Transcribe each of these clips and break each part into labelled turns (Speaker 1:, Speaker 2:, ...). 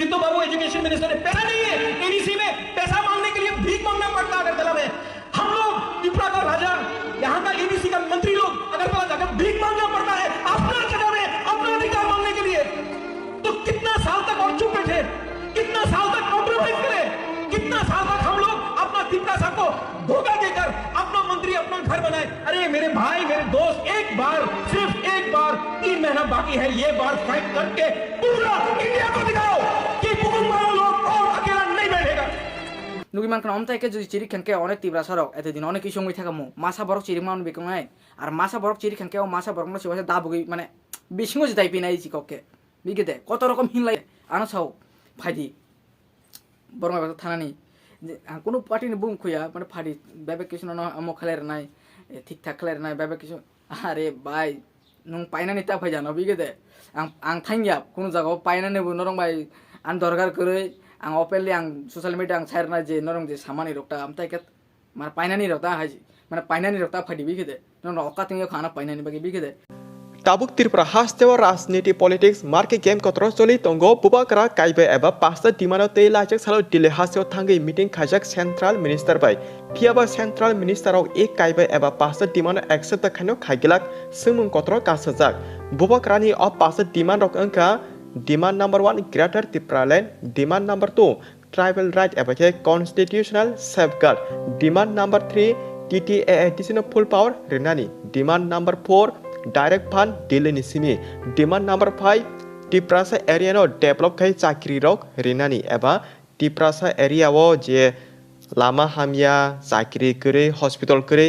Speaker 1: चित्तू बाबू education minister ने पैसा नहीं है, एडीसी में पैसा मांगने के लिए भीख मांगना पड़ता है अगरतला में। हम लोग त्रिपुरा का राजा, यहाँ का एडीसी का मंत्री लोग अगरतला जाकर भीख मांगना पड़ता है अपना जगह में, अपना अधिकार मांगने के लिए। तो कितना साल तक और चुप बैठे, कितना साल तक कॉम्प्रोमाइज करें, कितना साल तक हम लोग अपना त्रिपुरा साहब को धोखा देकर अपना मंत्री अपना घर बनाए। अरे मेरे भाई, मेरे दोस्त, एक बार, सिर्फ एक बार, 3 महीना बाकी है, ये बार फाइट करके पूरा इंडिया को दिखाओ कि भूकंप लोग और अकेला नहीं बैठेगा।
Speaker 2: नुगिमान kan omtai ke jodi chiri khanke onek tibra sarok etedin onek ki songoi thakamo masa borok chiri man bekongai ar masa borok chiri khanke o masa borok no sibase dabugi mane bisingo jitai pinai chikokke bigete koto rokom hinlai ano sao phaidi borong ba thanani কোনো party নি broom খুয়া মানে ফাড়ি বেবে কিছু না আমো খেলার নাই ঠিকঠাক খেলার নাই বেবে কিছু আরে ভাই নং পাইনা নিতা ভাই জানো বিগেতে আং থাইয়া কোনো জায়গা পাইনা নেবো নরং ভাই আন দরকার করে আং ওপেনলি আং সোশ্যাল মিডিয়া আং ছাইর না যে নরং যে সামানি রক্তা আমতাই কে মানে পাইনা নি রক্তা হাজি মানে পাইনা নি রক্তা ফাড়ি বিগেতে নরং অকা তিং খানা পাইনা নি বাকি বিগেতে
Speaker 3: Tabuk Tripura hastewa राजनीति politics marke game kotro choli tongo bubakra kaibe eba pasta dimano te lajak salo dile haseo thangi meeting khajak central minister bai phiaba central minister ok ek kaibe eba pasta dimano accept khano khagilak sumung kotro kasajak bubakrani of pasta demand rok angka demand number 1 greater Tripura land demand number 2 tribal right eba ke constitutional safeguard demand number 3 TTA additional full power renani demand number 4 direct fund dileni simi demand number 5 Tiprasa area no develop khai chakri rok rinani eba Tiprasa area wo je lama hamya chakri kore hospital kore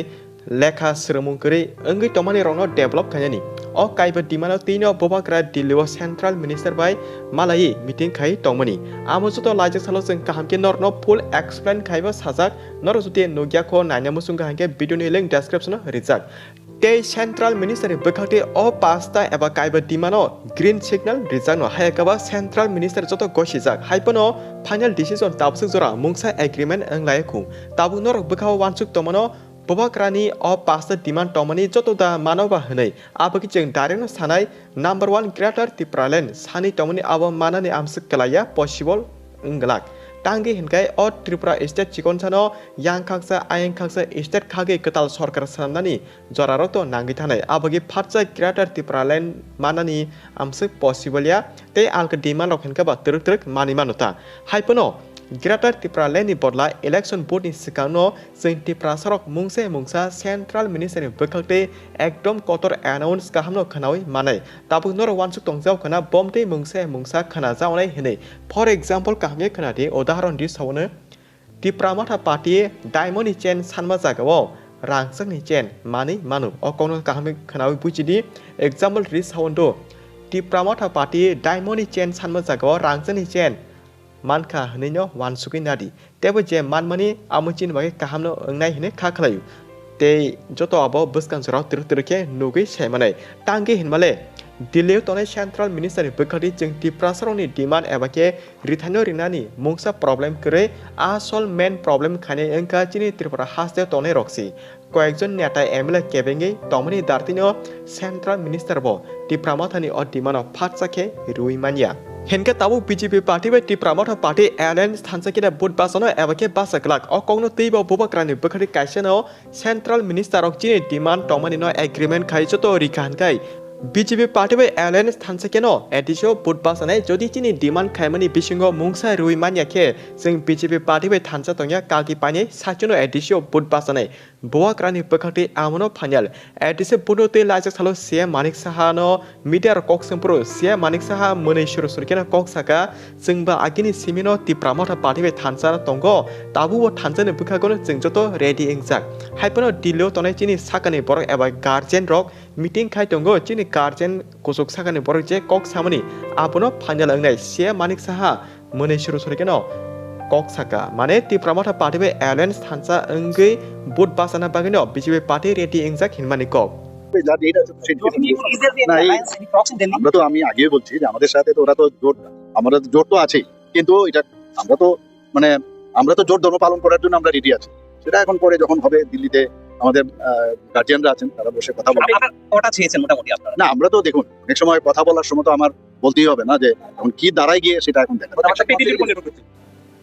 Speaker 3: lekha sremung kore angi tomani rok no develop khani o kaiba demand tino bobakra diliwo central minister bai malai meeting khai tongmani amojoto lajak salo jeng kahamke nor no full explain khaiba sajak nor jute nogya kho naina musung kahamke video ni link description rijak Te central minister bekakte o pasta eba kaiba dimano green signal rijano hayakaba central minister joto gosijak haipono final decision tabsuk jora mungsa agreement anglai khum tabuk norok bekaw wansuk tomano bobakrani o pasta demand tomani joto da manoba hnai abaki jeng direct sanai number 1 greater Tripura land sani tomani abo manani amsuk kalaya possible unglak Tangi hinkai o Tripura state chikon sano yang khaksa ayang khaksa state khage ketal sorkar sanani joraroto nangi thanai abagi phatsa greater Tripura land manani amsuk possible ya te alka demand rok hinka ba truk mani manuta haipono greater Tripura land ni bodla election board ni sikano jeng Tripura sarok mungsa central minister bekakte ekdom kotor announce kahamno khanoi manai tabuk nor wansuk tongjau khana bomte mungsa khana jawnai hinai for example kahme khanati udaharon di sawne Tripura matha party diamond ni chain sanma jagao rangsak ni chain mani manu o kono kahme khanoi buchidi example ri sawondo Tripura matha party diamond ni chain sanma jagao rangsak ni chain Manka hino wan suki nadi tebo je manmani amuchin bagi kahamno ngnai hine kha khlayu te joto abo buskan jora tirke nugi semanai tangi hinmale Dileu tonai central minister bekhadi jeng Tripura saroni demand ebake rithano rinani mungsa problem kre asol main problem khane engka chini Tripura haste tonai roksi কয়েকজন নেতা MLA কেবেঙ্গে তমনি দার্তিনো central minister ব Tripura mathani o demand phatsake ruimania Henka tabu BJP party by Tripura matha party alliance thansakina bud basano ebake basaklak o kongno teibo bobakrani bekhari kaisano central minister ok chini demand tomani no agreement khai joto rikhan kai BJP party by alliance thansakeno edisho bud basane jodi chini demand khaimani bisingo mungsa ruimania ke jeng BJP party by thansa tongya kagi pani sachono edisho bud basane boakrani bekhati amono final edise budote lajak salo sia manik sahano media kok sempro sia manik saha monei shuru surkena kok saka jengba agini simino Tripura matha party by thansa tongo tabu o thansane bukhagono jengjoto ready engjak haipono dilo tonai chini sakani borok eba guardian rok meeting khai tongo chini guardian kusuk sakani borok je kok samani abono final angnai sia manik saha monei shuru surkena kok saka mane Tripura matha party by alliance thansa engei bud basana bagino BJP party ready engjak hinmani kok
Speaker 4: আমরা তো আমি আগেই বলছি যে আমাদের সাথে তো ওরা তো জোট আমাদের জোট তো আছেই কিন্তু এটা আমরা তো মানে আমরা তো জোট ধর্ম পালন করার জন্য আমরা রেডি আছি সেটা এখন পরে যখন হবে দিল্লিতে আমাদের গার্জিয়ানরা আছেন তারা বসে কথা বলবে
Speaker 5: কটা চেয়েছেন মোটামুটি আপনারা
Speaker 4: না আমরা তো দেখুন অনেক সময় কথা বলার সময় তো আমার বলতেই হবে না যে এখন কি দাঁড়ায় গিয়ে সেটা এখন দেখা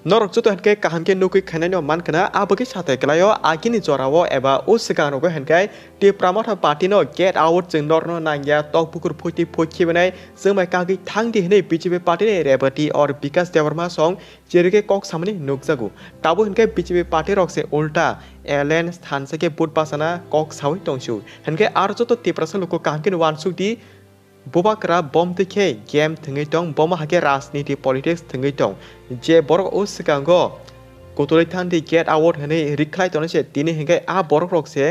Speaker 3: Norok juto henke kaham ke nukui khanai man kana abagi sate kelayo agini jorawo eba usikan rogo henke ti pramotha party no get out jeng norno nangya tok pukur phuti phokhi banai jengmai kagi thangdi hne BJP party ne rebati or Bikas Debarma song jerike kok samani nukjagu tabo henke BJP party rokse ulta alliance than seke bud pasana kok sawi tongsu henke ar joto ti prasa luko kaham ke wansuk di Bubakra bom tike game thengai tong bom hake rajniti politics thengai tong je borok usikango kotolai thandi get out hane riklai tone se tini henge a borok rok se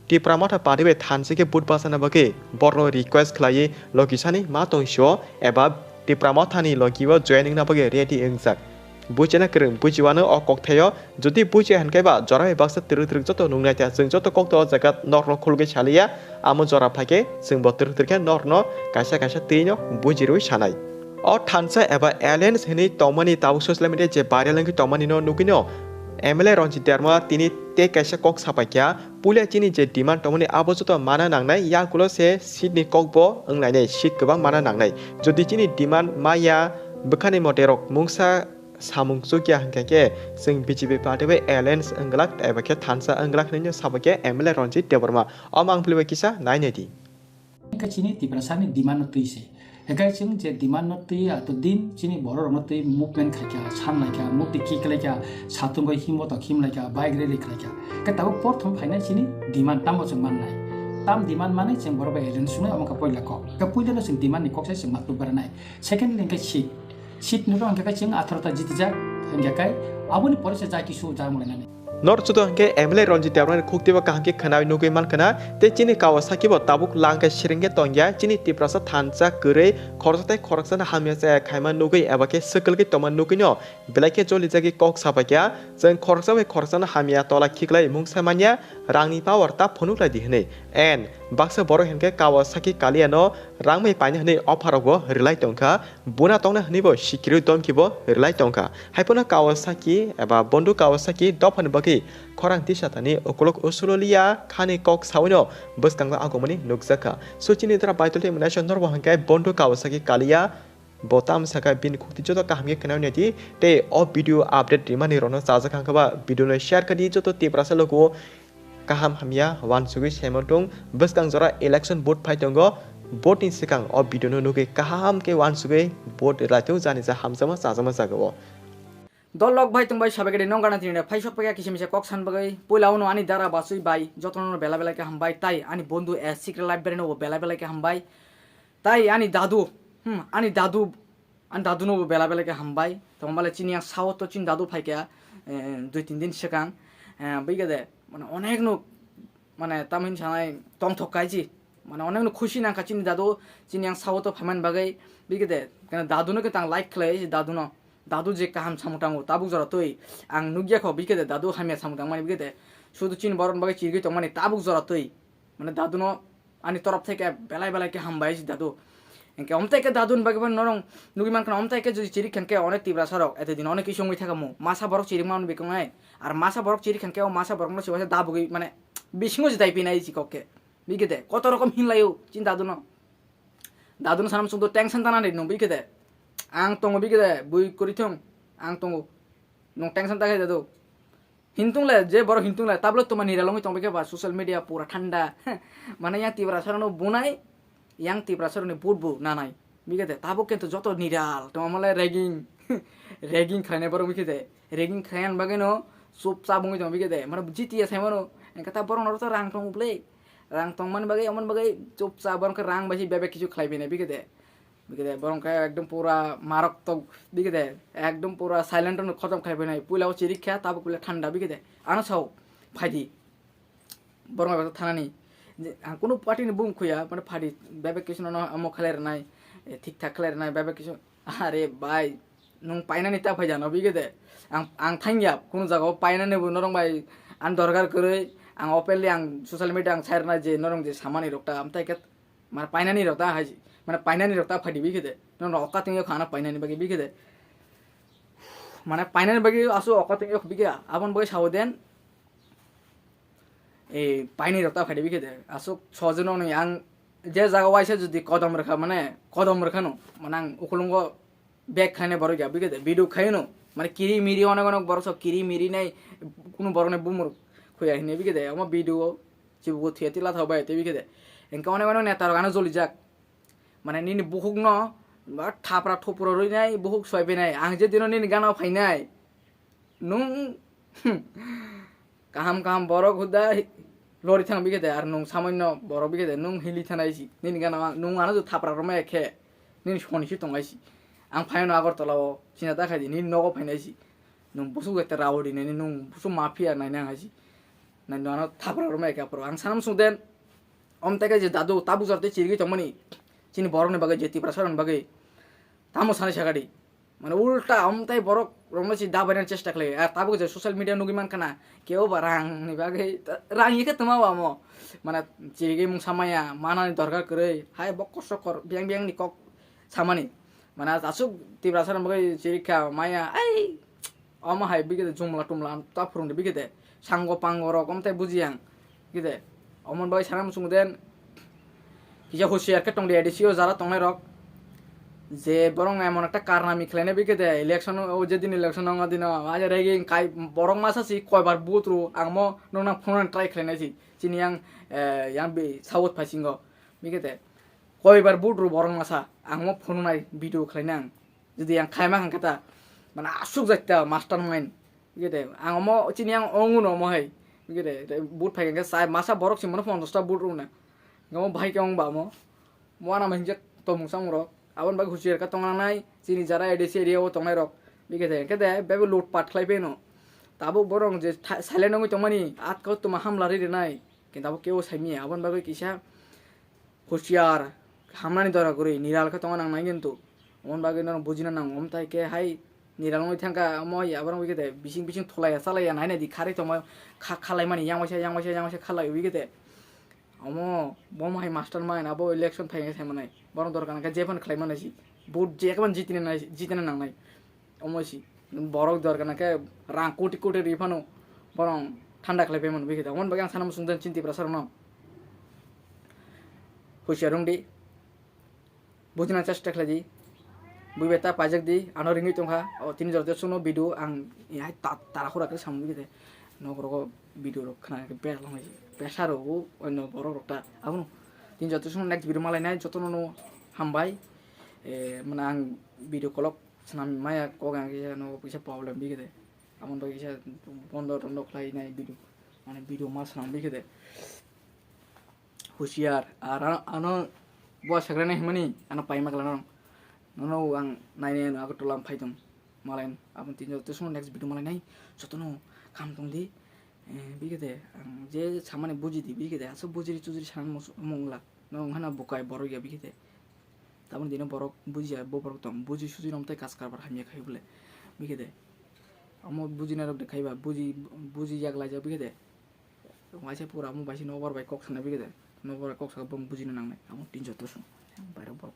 Speaker 3: ti pramotha party be thanse ke bud pasana bage borno request khlai logisani ma tongso eba ti pramothani logiwo joining na bage ready engsak buchena kereng buchiwano o koktheyo jodi buche hankai ba jorai baksa tiruk joto nungnai ta jeng joto kokto jagat norno khulge chalia amo jora phake jeng bo tiruk norno kaisa tino bujirui sanai o thansa eba alliance hini tomani tabu social media je barialangi tomani no nukino MLA Ranjit Dharma tini te kaisa kok sapakya pulia chini je demand tomani abojoto mana nangnai yakulo se sidni kokbo onglai sit gobang mana nangnai jodi chini demand maya bukhani moterok mungsa samung sukya hangke sing BJP party be alliance anglak ebake thansa anglak nino sabake MLA Ranjit Dharma amang pliwe kisa nainedi
Speaker 5: chini tibrasani demand notui se hegai ching je demand notui ato din chini boror notui movement khaikya san laikya mukti ki khlaikya satungoi himot khim laikya bike rally khlaikya ka tabo porthom phaina chini demand tamo chang mannai tam demand mane ching boror be alliance sunu amaka poila ko ka puila no ching demand ni koksa ching matu baranai second link seat nudo angka ching atharta jitijak hangya kai abuni porese jaki su jamulena
Speaker 3: Nor juto hangke MLA Ranjit Dharma khuktiba kahangke khanai nugui man kana te chini Kawasaki bo tabuk langka shiringe tongya chini tiprasa thansa kure khorjate khorksana hamya sa khaima nugui abake sekelge toman nugino belake joli jagi kok sapakya jeng khorsabe khorsana hamya tola khiklai mungsamanya rangni power ta phonukla dihne and baksa boro hangke Kawasaki kaliano rangmai paina hne offer go relai tongka buna tongna hni bo sikiri domkibo relai tongka haipona Kawasaki eba bondu Kawasaki dophan bagi khorang tisatani okolok usulolia khani kok sawino buskangla agomani nukjaka suchini dra baitolte munation norbo hangkai bondu Kawasaki kalia botam saka bin khukti joto kahamge kanawne di te o video update rimani rono saja khangkaba video no share kadi joto tiprasa logo kaham hamya wan sugi semontung buskang jora election vote phaitongo vote ni sikang o video no nuge kaham ke wan sugi vote rateu jani ja hamjama sajama jagao
Speaker 2: dol log bhai tung bai sabege nongana tine phai sop pega kisimse kok san bagai pulauno ani dara basui bai jotno bela bela ke hambai tai ani bondu a secret life bereno bela bela ke hambai tai ani dadu ani dadu no bela bela ke hambai to male chiniya sao to chin dadu phai ke 2-3 din sekang bigade মানে অনেক no মানে তামিন সানাই টং থকাইছি মানে অনেক no খুশি না কাচিনি দাদু চিনিয়াং সাউতো ফামান বাগাই বিগেদে কেন দাদু নো কে তাং লাইক খালাই দাদু নো দাদু যে কাহাম সামুটাঙ্গো তাবু জরা তুই আং নুগিয়া খো বিগেদে দাদু হামিয়া সামুটাং মানে বিগেদে শুধু চিন বরন বাগাই চিরগি তো মানে তাবুক জরা তুই মানে দাদু নো আনি তরফ থেকে বেলাই বেলাই কে হামবাইছি দাদু এনকে অমতাইকে দাদুন বাগিবান নরং নুগিমান কান অমতাইকে যদি চিরি খানকে অনেক তীব্রা সরক এতদিন অনেক কিছু সময় থাকামু মাসা বরক চিরি মান বিকমাই আর মাসা বরক চিরি খানকে ও মাসা বরক নসে দাবুগি মানে বিসিংও জিতাই পিনাইছি ককে বিগেতে কত রকম হিনলাইও চিন দাদুন সানাম সুন্দর টেনশন তানানি নো বিগেতে আং তং বিগেতে বুই করিথং আং তং নো টেনশন তাকাই দাদু হিনতুংলে যে বড় হিনতুংলে তাবলে তোমার নিরালঙ্গি তং বিকে বা সোশ্যাল মিডিয়া পুরা ঠান্ডা মানে ইয়া তীব্রা সরনো বুনাই yang tibrasar ni budbu nanai bigete tabo kento joto niral to amale ragging khane baro bigete ragging khayan bageno sup sabungi to bigete mane jitiya saimano kata baro noro to rang tong uple rang tong man bagai amon bagai chup sabon ke rang basi bebe kichu khlaibe ne bigete baro ka ekdom pura marok to bigete ekdom pura silent no khatam khlaibe nai pulao chirikha tabo pula thanda bigete ana sau phaidi baro ba thanani কোনো party নি broom খুয়া মানে ফাড়ি বেবে কিছু না আমো খেলের নাই ঠিকঠাক খেলের নাই বেবে কিছু আরে ভাই নং পাইনা নিতা ভাই জানো বিগেদে আং থাইয়া কোনো জায়গাও পাইনা নেব নরং ভাই আন দরকার করে আং ওপেনলি আং সোশ্যাল মিডিয়া আং ছাইর না যে নরং যে সামানি রক্তা আমতাই কে মানে পাইনা নি রক্তা হাজি মানে পাইনা নি রক্তা ফাড়ি বিগেদে নরং অকা তিং খানা পাইনা নি বাকি বিগেদে মানে পাইনা নি বাকি আসো অকা তিং বিগে আপন বই সাও দেন এই পাইনি রক্তা ফাইডে বিকে দে আসুক ছজন আং যে জায়গা আইসে যদি কদম রেখা মানে কদম রেখানো মানে আং উকুলঙ্গ ব্যাগ খাইনে বড় গিয়া বিকে দে বিডু খাইনো মানে কিরি মিরি অনেক অনেক বড় সব কিরি মিরি নাই কোনো বড় নেই বুমুর খুঁয়া হিনে বিকে দে আমার বিডু চিবুকো থিয়া তিলা থাকবাই তে বিকে দে এনকে অনেক অনেক নেতার গানো জ্বলি যাক মানে নিনি বুকুক ন বা থাপরা থপুর রই নাই বুকুক সয়বে নাই আং যে দিন নিনি গানাও ফাইনাই নুং কাহাম কাহাম বড় খুদা লরি থাং বিকে দে আর নুং সামান্য বড় বিকে দে নুং হিলি থানাইছি নিনি গানা নুং আনো যে থাপরা রমে একে নিনি সনিসি টঙ্গাইছি आं फायनो आगरतलाव सिना दाखायदि नि नगो फायनायसि नों बुसु गते रावदि नि नों बुसु माफिया नायना हासि नाय ननो थाब्रा रमा एकापर आं सानाम सुदेन अमताके जे दादु ताबु जरते चिरगि तमनि चिनि बरकनि बागै जेति प्रसारन बागै तामो साने सागाडि माने उल्टा अमताय बरक रमसि दाबायनार चेष्टा खालायो आर ताबु जे सोशल मिडिया नुगि मानखाना केउ बारां नि बागै रां इखे तमावा म माने चिरगि मुं सामाया मानानि दरकार करै हाय बक्कसकर बियां बियांनि कक सामानि mana asuk ti rasaran bagai cirika maya ai oma hai bigede jumla tumla ta furung de bigede sango pangoro komte bujiang gide omon bagai sanam sungden kija husiar ke tong de edisio jara tongai rok je borong emon একটা কারনামি খেলেনে bigede election ও যেদিন election নঙ্গা দিন আজ ragging কাই borong masasi কয়বার বুতরু angmo nona phone try খেলেনেছি চিনিয়াং yang bi সাউথ ফাইসিঙ্গো bigede কয়বার বুটরু বরং মাসা আংমো ফোন নাই ভিডিও খাইনাং যদি আং খাইমা হাঙ্কাতা মানে আসুক যাইতা মাস্টার মাইন্ড গেদে আংমো চিনি আং অঙ্গু ন মহাই গেদে বুট ফাইকে সাই মাসা বরক সিমনো 50টা বুট রুনা গমো ভাই কে অংবা মো মোনা মাইনজে তো মুসাং রক আবন বাগ হুসিয়ার কা তংনা নাই চিনি যারা এডিসি এরিয়া ও তংনাই রক বিগেদে কেদে বেবে লুট পাট খাইবে ন তাবো বরং যে সাইলেন্ট নগই তমানি আত কত মা হামলা রে নাই কিন্তু আবো কেও সাইমি আবন বাগ কিসা হুসিয়ার হামলানি দরা করি নিরালকে তোমার নাং নাই কিন্তু অমন বাগে নরম বুঝিনা নাং অম তাইকে হাই নিরাল নই থাকা মই আবার উইকেতে বিসিং বিসিং থলাইয়া চালাইয়া নাই নাইদি খারে তোমায় খালাই মানি ইয়াংবাইসা খালাই উইকেতে অম বম হাই মাস্টার মাইন আবো ইলেকশন ফাইনে থাই মানাই বরং দরকার নাকা যেফান খালাই মানাইছি বুট যে একবার জিতিনে নাংনাই অমসি বরক দরকার নাকে রাং কোটি কোটি রিফানো বরং ঠান্ডা খালাই পেমন উইকেতে অমন বাগে আং সানাম সুন্দর চিন্তি প্রাসার ন হুশিয়ার রংডি বুঝনা চেষ্টা খালি বুঝবে তা পাইজাক দি আনো রিঙ্গি তংখা ও 3000 শুনো ভিডিও আং ইহাই তারা খরাকে সামনে গেতে নগরক ভিডিও রক্ষনা বেলাম পেশার ও অন্য বড় রকটা আগুন 3000 শুনো নেক্সট ভিডিও মালাই নাই যতন নো হামবাই মানে আং ভিডিও কলক সানাম মায়া কগাং গিয়া নো পয়সা প্রবলেম বিগেতে আমন বাকি বন্ধ টন্ড খাই নাই ভিডিও মানে ভিডিও মাস সানাম বিগেতে হুশিয়ার আর আনো buat sekarang nih mani anak payah makan orang nono ang naik nih aku tulang payah dong malain abang tinjau terus mau next video malain nih satu no kam tong di bigede je sama nih buji di bigede asal buji sana mongla nono hana bukai baru ya bigede tapi dino baru buji ya baru tong buji suji nom tay kas karbar hanya kai boleh bigede amo buji narok dekai ba buji jak laja bigede wajah pura amo basi nobar baik kok sana bigede nobar kok sa bom buji nang nai amo tinjau terus bayar baru